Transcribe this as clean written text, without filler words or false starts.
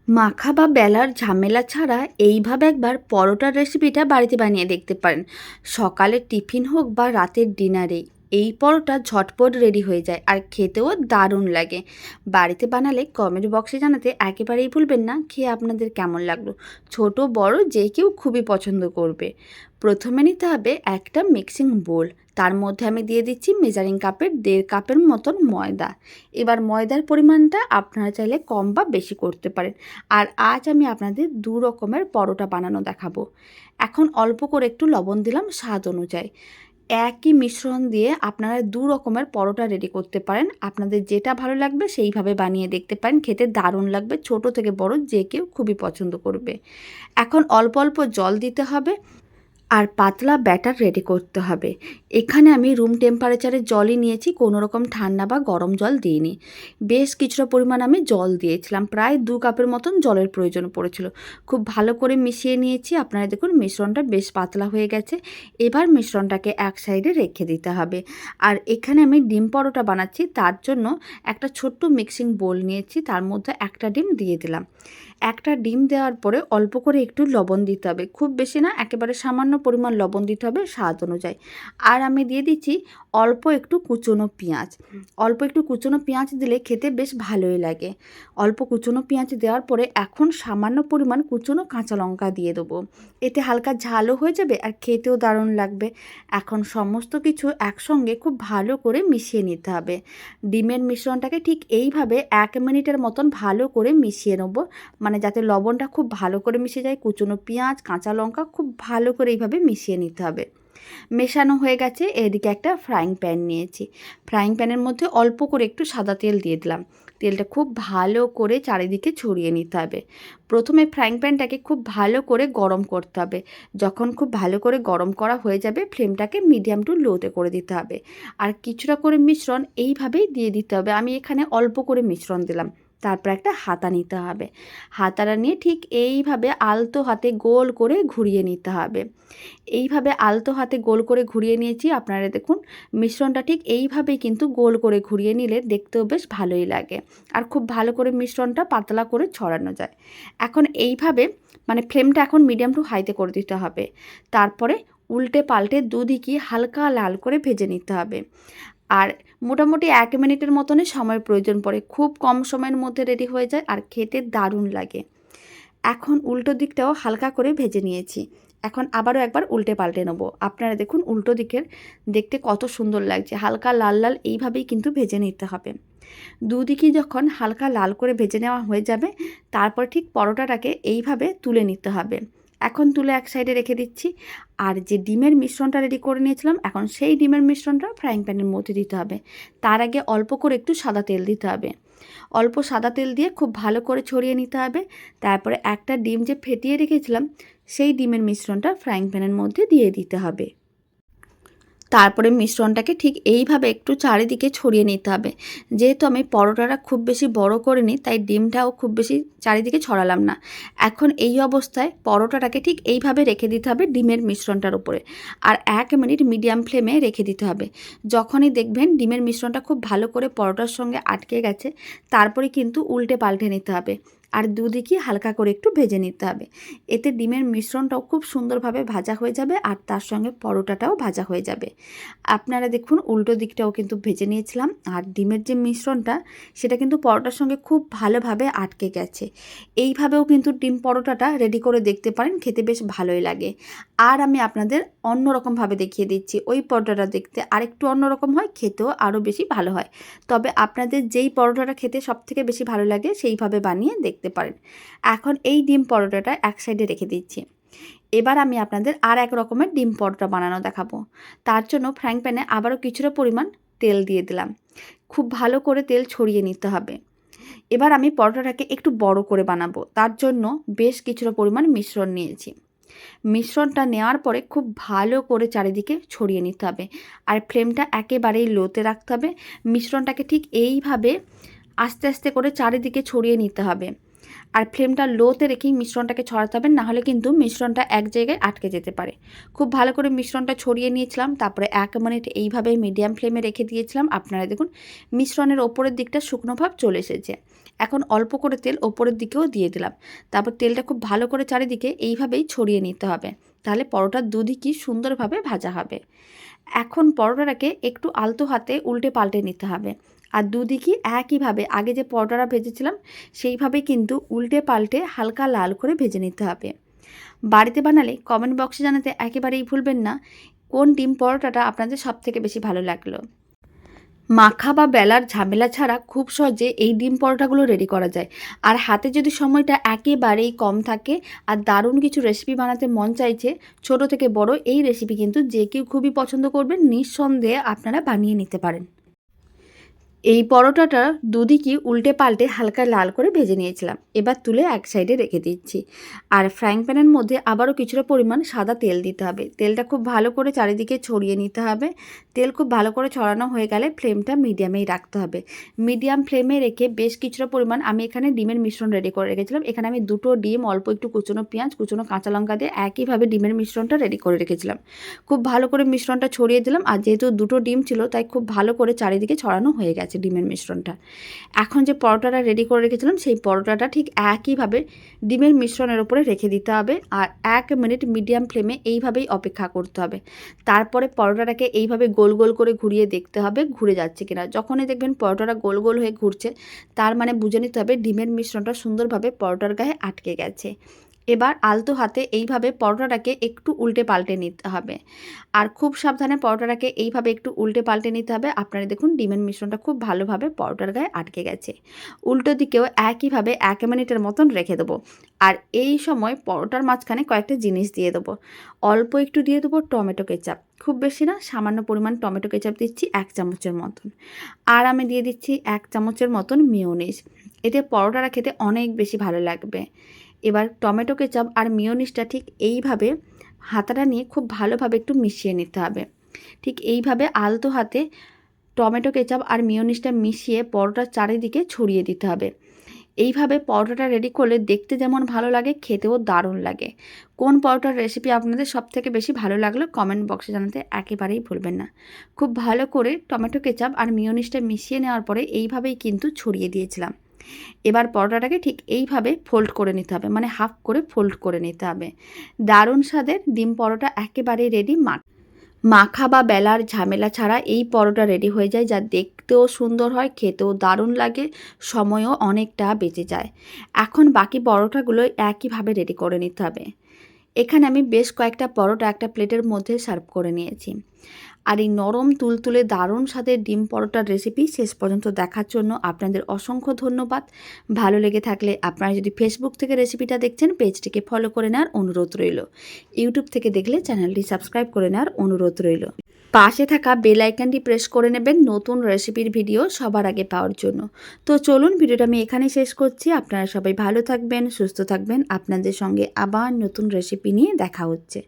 মাখা বা বেলার ঝামেলা ছাড়া এইভাবে একবার পরোটার রেসিপিটা বাড়িতে বানিয়ে দেখতে পারেন। সকালের টিফিন হোক বা রাতের ডিনারে এই পরোটা ঝটপট রেডি হয়ে যায় আর খেতেও দারুণ লাগে। বাড়িতে বানালে কমেন্ট বক্সে জানাতে একেবারেই ভুলবেন না খেয়ে আপনাদের কেমন লাগলো। ছোট বড় যে কেউ খুবই পছন্দ করবে। প্রথমে নিতে হবে একটা মিক্সিং বোল। তার মধ্যে আমি দিয়ে দিচ্ছি মেজারিং কাপের 1.5 কাপের মতন ময়দা। এবার ময়দার পরিমাণটা আপনারা চাইলে কম বা বেশি করতে পারেন। আর আজ আমি আপনাদের দু রকমের পরোটা বানানো দেখাবো। এখন অল্প করে একটু লবণ দিলাম স্বাদ অনুযায়ী। একই মিশ্রণ দিয়ে আপনারা দু রকমের পরোটা রেডি করতে পারেন। আপনাদের যেটা ভালো লাগবে সেইভাবে বানিয়ে দেখতে পারেন, খেতে দারুণ লাগবে। ছোট থেকে বড় যে কেউ খুবই পছন্দ করবে। এখন অল্প অল্প জল দিতে হবে আর পাতলা ব্যাটার রেডি করতে হবে। এখানে আমি রুম টেম্পারেচারের জলই নিয়েছি, কোনো রকম ঠান্ডা বা গরম জল দিইনি। বেশ কিছুটা পরিমাণ আমি জল দিয়েছিলাম, প্রায় 2 কাপের মতন জলের প্রয়োজন পড়েছিল। খুব ভালো করে মিশিয়ে নিয়েছি। আপনারা দেখুন মিশ্রণটা বেশ পাতলা হয়ে গেছে। এবার মিশ্রণটাকে এক সাইডে রেখে দিতে হবে। আর এখানে আমি ডিম পরোটা বানাচ্ছি, তার জন্য একটা ছোট্ট মিক্সিং বোল নিয়েছি, তার মধ্যে একটা ডিম দিয়ে দিলাম। একটা ডিম দেওয়ার পরে অল্প করে একটু লবণ দিতে হবে, খুব বেশি না, একেবারে সামান্য পরিমাণ লবণ দিতে হবে স্বাদ অনুযায়ী। আর আমি দিয়ে দিচ্ছি অল্প একটু কুচনো পেঁয়াজ। অল্প একটু কুচনো পেঁয়াজ দিলে খেতে বেশ ভালোই লাগে। অল্প কুচনো পেঁয়াজ দেওয়ার পরে এখন সামান্য পরিমাণ কুচনো কাঁচা লঙ্কা দিয়ে দেবো। এতে হালকা ঝালও হয়ে যাবে আর খেতেও দারুণ লাগবে। এখন সমস্ত কিছু একসঙ্গে খুব ভালো করে মিশিয়ে নিতে হবে। ডিমের মিশ্রণটাকে ঠিক এইভাবে 1 মিনিটের মতন ভালো করে মিশিয়ে নেবো, মানে যাতে লবণটা খুব ভালো করে মিশে যায়। কুচনো পেঁয়াজ কাঁচা লঙ্কা খুব ভালো করে এইভাবে মিশিয়ে নিতে হবে। মেশানো হয়ে গেছে। এদিকে একটা ফ্রাইং প্যান নিয়েছি। ফ্রাইং প্যানের মধ্যে অল্প করে একটু সাদা তেল দিয়ে দিলাম। তেলটা খুব ভালো করে চারিদিকে ছড়িয়ে নিতে হবে। প্রথমে ফ্রাইং প্যানটাকে খুব ভালো করে গরম করতে হবে। যখন খুব ভালো করে গরম করা হয়ে যাবে ফ্লেমটাকে মিডিয়াম টু লোতে করে দিতে হবে। আর কিছুটা করে মিশ্রণ এইভাবেই দিয়ে দিতে হবে। আমি এখানে অল্প করে মিশ্রণ দিলাম। তারপর একটা হাতা নিতে হবে। হাতাটা নিয়ে ঠিক এইভাবে আলতো হাতে গোল করে ঘুরিয়ে নিতে হবে। এইভাবে আলতো হাতে গোল করে ঘুরিয়ে নিয়েছি। আপনারা দেখুন মিশ্রণটা ঠিক এইভাবেই কিন্তু গোল করে ঘুরিয়ে নিলে দেখতেও বেশ ভালোই লাগে আর খুব ভালো করে মিশ্রণটা পাতলা করে ছড়ানো যায়। এখন এইভাবে মানে ফ্লেমটা এখন মিডিয়াম টু হাইতে করে দিতে হবে। তারপরে উল্টে পাল্টে দুদিকই হালকা লাল করে ভেজে নিতে হবে। আর মোটামুটি 1 মিনিটের মতনই সময়ের প্রয়োজন পড়ে, খুব কম সময়ের মধ্যে রেডি হয়ে যায় আর খেতে দারুণ লাগে। এখন উল্টো দিকটাও হালকা করে ভেজে নিয়েছি। এখন আবারও একবার উল্টে পাল্টে নেব। আপনারা দেখুন উল্টো দিকের দেখতে কত সুন্দর লাগছে। হালকা লাল লাল এইভাবেই কিন্তু ভেজে নিতে হবে। দুদিকেই যখন হালকা লাল করে ভেজে নেওয়া হয়ে যাবে তারপর ঠিক পরোটাটাকে এইভাবে তুলে নিতে হবে। এখন তুলে এক সাইডে রেখে দিচ্ছি। আর যে ডিমের মিশ্রণটা রেডি করে নিয়েছিলাম এখন সেই ডিমের মিশ্রণটা ফ্রাইং প্যানের মধ্যে দিতে হবে। তার আগে অল্প করে একটু সাদা তেল দিতে হবে। অল্প সাদা তেল দিয়ে খুব ভালো করে ছড়িয়ে নিতে হবে। তারপরে একটা ডিম যে ফেটিয়ে রেখেছিলাম সেই ডিমের মিশ্রণটা ফ্রাইং প্যানের মধ্যে দিয়ে দিতে হবে। তারপরে মিশ্রণটাকে ঠিক এইভাবে একটু চারিদিকে ছড়িয়ে নিতে হবে। যেহেতু আমি পরোটাটা খুব বেশি বড় করিনি তাই ডিমটাও খুব বেশি চারিদিকে ছড়ালাম না। এখন এই অবস্থায় পরোটাটাকে ঠিক এইভাবে রেখে দিতে হবে ডিমের মিশ্রণটার উপরে। আর 1 মিনিট মিডিয়াম ফ্লেমে রেখে দিতে হবে। যখনই দেখবেন ডিমের মিশ্রণটা খুব ভালো করে পরোটার সঙ্গে আটকে গেছে তারপরে কিন্তু উল্টে পাল্টে নিতে হবে। আর দুদিকই হালকা করে একটু ভেজে নিতে হবে। এতে ডিমের মিশ্রণটাও খুব সুন্দরভাবে ভাজা হয়ে যাবে আর তার সঙ্গে পরোটাটাও ভাজা হয়ে যাবে। আপনারা দেখুন উল্টো দিকটাও কিন্তু ভেজে নিয়েছিলাম আর ডিমের যে মিশ্রণটা সেটা কিন্তু পরোটার সঙ্গে খুব ভালোভাবে আটকে গেছে। এইভাবেও কিন্তু ডিম পরোটাটা রেডি করে দেখতে পারেন, খেতে বেশ ভালোই লাগে। আর আমি আপনাদের অন্যরকমভাবে দেখিয়ে দিচ্ছি। ওই পরোটাটা দেখতে আরেকটু অন্যরকম হয়, খেতেও আরও বেশি ভালো হয়। তবে আপনাদের যেই পরোটাটা খেতে সবথেকে বেশি ভালো লাগে সেইভাবে বানিয়ে দেখতে পারেন। এখন এই ডিম পরোটাটা এক সাইডে রেখে দিচ্ছি। এবার আমি আপনাদের আর এক রকমের ডিম পরোটা বানানো দেখাবো। তার জন্য ফ্রাইং প্যানে আবারও কিছুটা পরিমাণ তেল দিয়ে দিলাম। খুব ভালো করে তেল ছড়িয়ে নিতে হবে। এবার আমি পরোটাটাকে একটু বড় করে বানাবো, তার জন্য বেশ কিছুটা পরিমাণ মিশ্রণ নিয়েছি। মিশ্রণটা নেওয়ার পরে খুব ভালো করে চারিদিকে ছড়িয়ে নিতে হবে আর ফ্লেমটা একেবারেই লোতে রাখতে হবে। মিশ্রণটাকে ঠিক এইভাবে আস্তে আস্তে করে চারিদিকে ছড়িয়ে নিতে হবে আর ফ্লেমটা লোতে রেখেই মিশ্রণটাকে ছড়াতে হবে, নাহলে কিন্তু মিশ্রণটা এক জায়গায় আটকে যেতে পারে। খুব ভালো করে মিশ্রণটা ছড়িয়ে নিয়েছিলাম। তারপরে 1 মিনিট এইভাবে মিডিয়াম ফ্লেমে রেখে দিয়েছিলাম। আপনারা দেখুন মিশ্রণের ওপরের দিকটা শুকনো ভাব চলে এসেছে। এখন অল্প করে তেল ওপরের দিকেও দিয়ে দিলাম। তারপর তেলটা খুব ভালো করে চারিদিকে এইভাবেই ছড়িয়ে নিতে হবে, তাহলে পরোটার দুদিকই সুন্দরভাবে ভাজা হবে। এখন পরোটাটাকে একটু আলতো হাতে উল্টে পাল্টে নিতে হবে, আর দুদিকই একইভাবে আগে যে পরোটাটা ভেজেছিলাম সেইভাবে কিন্তু উল্টে পাল্টে হালকা লাল করে ভেজে নিতে হবে। বাড়িতে বানালে কমেন্ট বক্সে জানাতে একেবারেই ভুলবেন না কোন ডিম পরোটাটা আপনাদের সবথেকে বেশি ভালো লাগলো। মাখা বা বেলার ঝামেলা ছাড়া খুব সহজে এই ডিম পরোটাগুলো রেডি করা যায়। আর হাতে যদি সময়টা একেবারেই কম থাকে আর দারুণ কিছু রেসিপি বানাতে মন চাইছে, ছোট থেকে বড় এই রেসিপি কিন্তু যে কেউ খুবই পছন্দ করবেন, নিঃসন্দেহে আপনারা বানিয়ে নিতে পারেন। এই পরোটাটা দুদিকই উল্টে পাল্টে হালকা লাল করে ভেজে নিয়েছিলাম। এবার তুলে এক সাইডে রেখে দিচ্ছি। আর ফ্রাইং প্যানের মধ্যে আবারও কিছুটা পরিমাণ সাদা তেল দিতে হবে। তেলটা খুব ভালো করে চারিদিকে ছড়িয়ে নিতে হবে। তেল খুব ভালো করে ছড়ানো হয়ে গেলে ফ্লেমটা মিডিয়ামেই রাখতে হবে। মিডিয়াম ফ্লেমে রেখে বেশ কিছুটা পরিমাণ আমি এখানে ডিমের মিশ্রণ রেডি করে রেখেছিলাম। এখানে আমি 2টো ডিম, অল্প একটু কুচনো পেঁয়াজ, কুচনো কাঁচা লঙ্কা দিয়ে একইভাবে ডিমের মিশ্রণটা রেডি করে রেখেছিলাম। খুব ভালো করে মিশ্রণটা ছড়িয়ে দিলাম। আর যেহেতু 2টো ডিম ছিল তাই খুব ভালো করে চারিদিকে ছড়ানো হয়ে গেছে ডিমের মিশ্রণটা। এখন যে পরোটাটা রেডি করে রেখেছিলাম সেই পরোটাটা ঠিক একইভাবে ডিমের মিশ্রণের উপরে রেখে দিতে হবে, আর 1 মিনিট মিডিয়াম ফ্লেমে এইভাবেই অপেক্ষা করতে হবে। তারপরে পরোটাটাকে এইভাবে গোল গোল করে ঘুরিয়ে দেখতে হবে ঘুরে যাচ্ছে কিনা। যখনই দেখবেন পরোটাটা গোল গোল হয়ে ঘুরছে, তার মানে বুঝে নিতে হবে ডিমের মিশ্রণটা সুন্দরভাবে পরোটার গায়ে আটকে গেছে। এবার আলতো হাতে এইভাবে পরোটাটাকে একটু উল্টে পাল্টে নিতে হবে, আর খুব সাবধানে পরোটাটাকে এইভাবে একটু উল্টে পাল্টে নিতে হবে। আপনারা দেখুন ডিমের মিশ্রণটা খুব ভালোভাবে পরোটার গায়ে আটকে গেছে। উল্টো দিকেও একইভাবে 1 মিনিটের মতন রেখে দেবো। আর এই সময় পরোটার মাঝখানে কয়েকটা জিনিস দিয়ে দেবো। অল্প একটু দিয়ে দেবো টমেটো কেচাপ, খুব বেশি না, সামান্য পরিমাণ টমেটো কেচাপ দিচ্ছি 1 চামচের মতন। আর আমি দিয়ে দিচ্ছি 1 চামচের মতন মিয়োনিজ। এতে পরোটাটা খেতে অনেক বেশি ভালো লাগবে। এবার টমেটো কেচাপ আর মিয়োনিজটা ঠিক এইভাবে হাতাটা নিয়ে খুব ভালোভাবে একটু মিশিয়ে নিতে হবে। ঠিক এইভাবে আলতো হাতে টমেটো কেচাপ আর মিয়োনিজটা মিশিয়ে পরোটার চারিদিকে ছড়িয়ে দিতে হবে। এইভাবে পরোটাটা রেডি করলে দেখতে যেমন ভালো লাগে, খেতেও দারুণ লাগে। কোন পরোটার রেসিপি আপনাদের সবথেকে বেশি ভালো লাগলো কমেন্ট বক্সে জানাতে একেবারেই ভুলবেন না। খুব ভালো করে টমেটো কেচাপ আর মিয়োনিজটা মিশিয়ে নেওয়ার পরে এইভাবেই কিন্তু ছড়িয়ে দিয়েছিলাম। এবার পরোটাটাকে ঠিক এইভাবে ফোল্ড করে নিতে হবে, মানে হাফ করে ফোল্ড করে নিতে হবে। দারুণ স্বাদের ডিম পরোটা একেবারেই রেডি। মাখা বা বেলার ঝামেলা ছাড়া এই পরোটা রেডি হয়ে যায়, যা দেখতেও সুন্দর হয়, খেতেও দারুণ লাগে, সময়ও অনেকটা বেঁচে যায়। এখন বাকি পরোটাগুলো একইভাবে রেডি করে নিতে হবে। এখানে আমি বেশ কয়েকটা পরোটা একটা প্লেটের মধ্যে সার্ভ করে নিয়েছি। আর এই নরম তুলতুলে দারুণ স্বাদের ডিম পরোটার রেসিপি শেষ পর্যন্ত দেখার জন্য আপনাদের অসংখ্য ধন্যবাদ। ভালো লেগে থাকলে আপনারা যদি ফেসবুক থেকে রেসিপিটা দেখছেন পেজটিকে ফলো করে নেওয়ার অনুরোধ রইল। ইউটিউব থেকে দেখলে চ্যানেলটি সাবস্ক্রাইব করে নেওয়ার অনুরোধ রইল। পাশে থাকা বেল আইকনটি প্রেস করে নেবেন নতুন রেসিপির ভিডিও সবার আগে পাওয়ার জন্য। তো চলুন ভিডিওটা আমি এখানেই শেষ করছি। আপনারা সবাই ভালো থাকবেন, সুস্থ থাকবেন। আপনাদের সঙ্গে আবার নতুন রেসিপি নিয়ে দেখা হচ্ছে।